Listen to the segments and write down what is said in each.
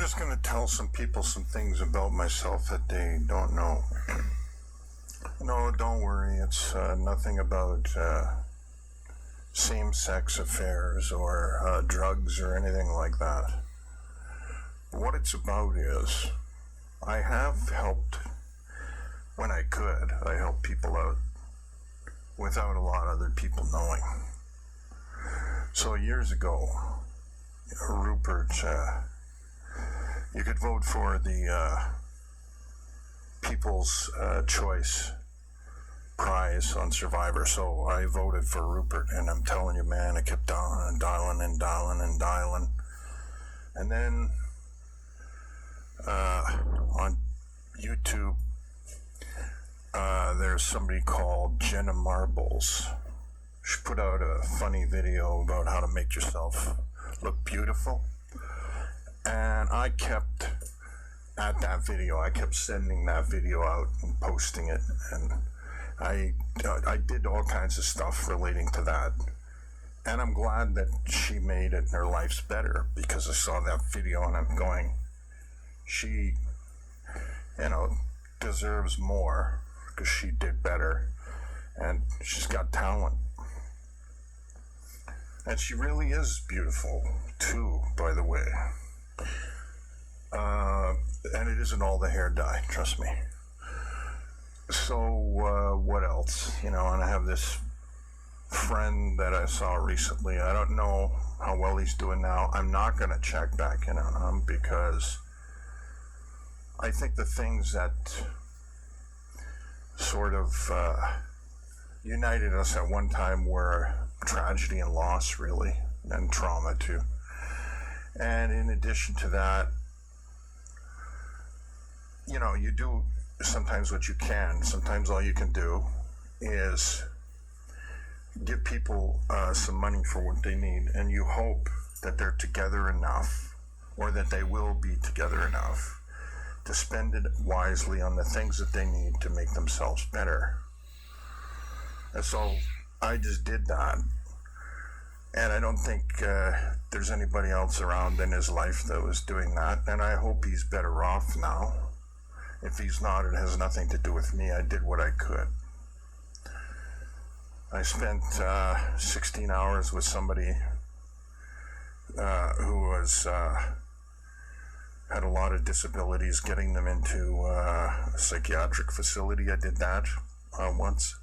just going to tell some people some things about myself that they don't know. No, don't worry. It's nothing about same-sex affairs or drugs or anything like that. What it's about is I have helped when I could. I helped people out without a lot of other people knowing. So years ago, Rupert, you could vote for the People's Choice Prize on Survivor. So I voted for Rupert, and I'm telling you, man, I kept dialing and dialing and dialing and dialing. And then on YouTube, there's somebody called Jenna Marbles. She put out a funny video about how to make yourself look beautiful. And I kept at that video. I kept sending that video out and posting it. And I did all kinds of stuff relating to that. And I'm glad that she made it and her life's better, because I saw that video and I'm going, she, deserves more because she did better. And she's got talent. And she really is beautiful, too, by the way. And it isn't all the hair dye, trust me. So, what else? And I have this friend that I saw recently. I don't know how well he's doing now. I'm not going to check back in on him because I think the things that sort of united us at one time were tragedy and loss, really, and trauma too. And in addition to that, you do sometimes what you can. Sometimes all you can do is give people some money for what they need, and you hope that they're together enough, or that they will be together enough to spend it wisely on the things that they need to make themselves better. And so I just did that. And I don't think there's anybody else around in his life that was doing that. And I hope he's better off now. If he's not, it has nothing to do with me. I did what I could. I spent 16 hours with somebody who was had a lot of disabilities, getting them into a psychiatric facility. I did that once.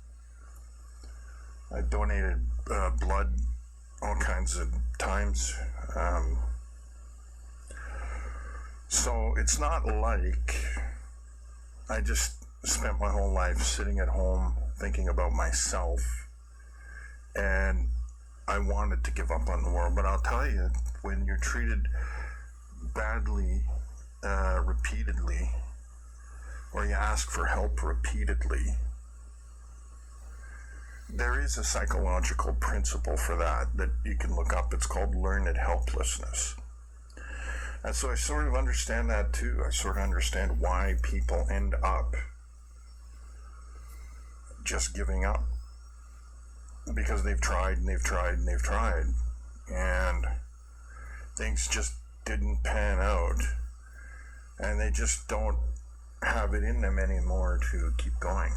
I donated blood all kinds of times. So it's not like I just spent my whole life sitting at home thinking about myself, and I wanted to give up on the world. But I'll tell you, when you're treated badly repeatedly, or you ask for help repeatedly, there is a psychological principle for that you can look up. It's called learned helplessness. And so I sort of understand that too. I sort of understand why people end up just giving up. Because they've tried and they've tried and they've tried. And things just didn't pan out. And they just don't have it in them anymore to keep going.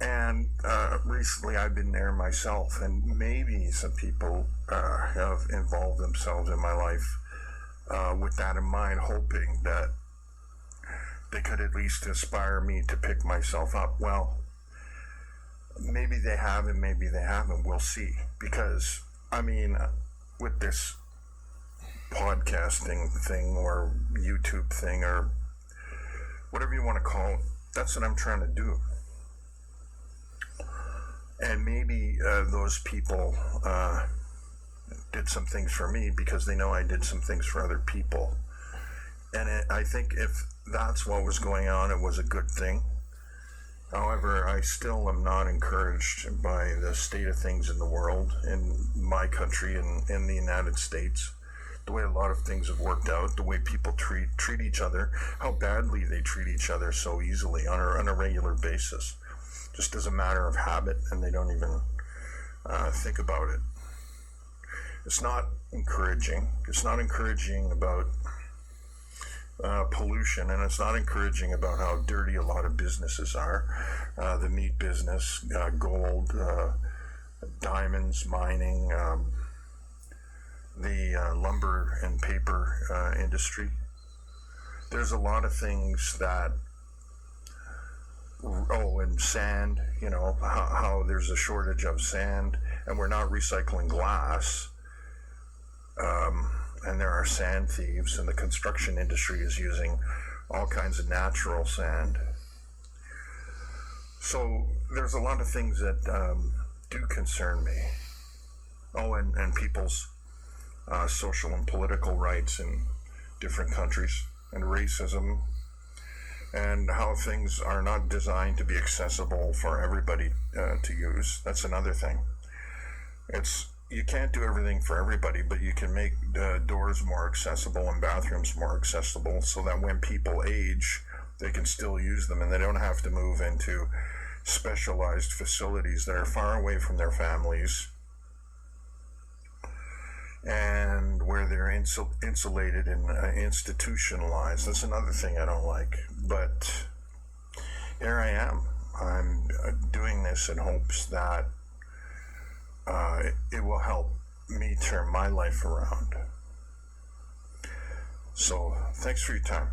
And recently I've been there myself, and maybe some people have involved themselves in my life with that in mind, hoping that they could at least inspire me to pick myself up. Well, maybe they have and maybe they haven't. We'll see. Because, with this podcasting thing or YouTube thing or whatever you want to call it, that's what I'm trying to do. And maybe those people did some things for me because they know I did some things for other people. And I think if that's what was going on, it was a good thing. However, I still am not encouraged by the state of things in the world, in my country, and in the United States. The way a lot of things have worked out, the way people treat each other, how badly they treat each other so easily on a regular basis, just as a matter of habit, and they don't even think about it. It's not encouraging. It's not encouraging about pollution, and it's not encouraging about how dirty a lot of businesses are. The meat business, gold, diamonds, mining, the lumber and paper industry. There's a lot of things that, and sand, how there's a shortage of sand, and we're not recycling glass. And there are sand thieves, and the construction industry is using all kinds of natural sand. So there's a lot of things that do concern me. And people's social and political rights in different countries, and racism, and how things are not designed to be accessible for everybody to use. That's another thing. You can't do everything for everybody, but you can make doors more accessible and bathrooms more accessible so that when people age, they can still use them and they don't have to move into specialized facilities that are far away from their families and where they're insulated and institutionalized. That's another thing I don't like. But here I am. I'm doing this in hopes that it will help me turn my life around. So, thanks for your time.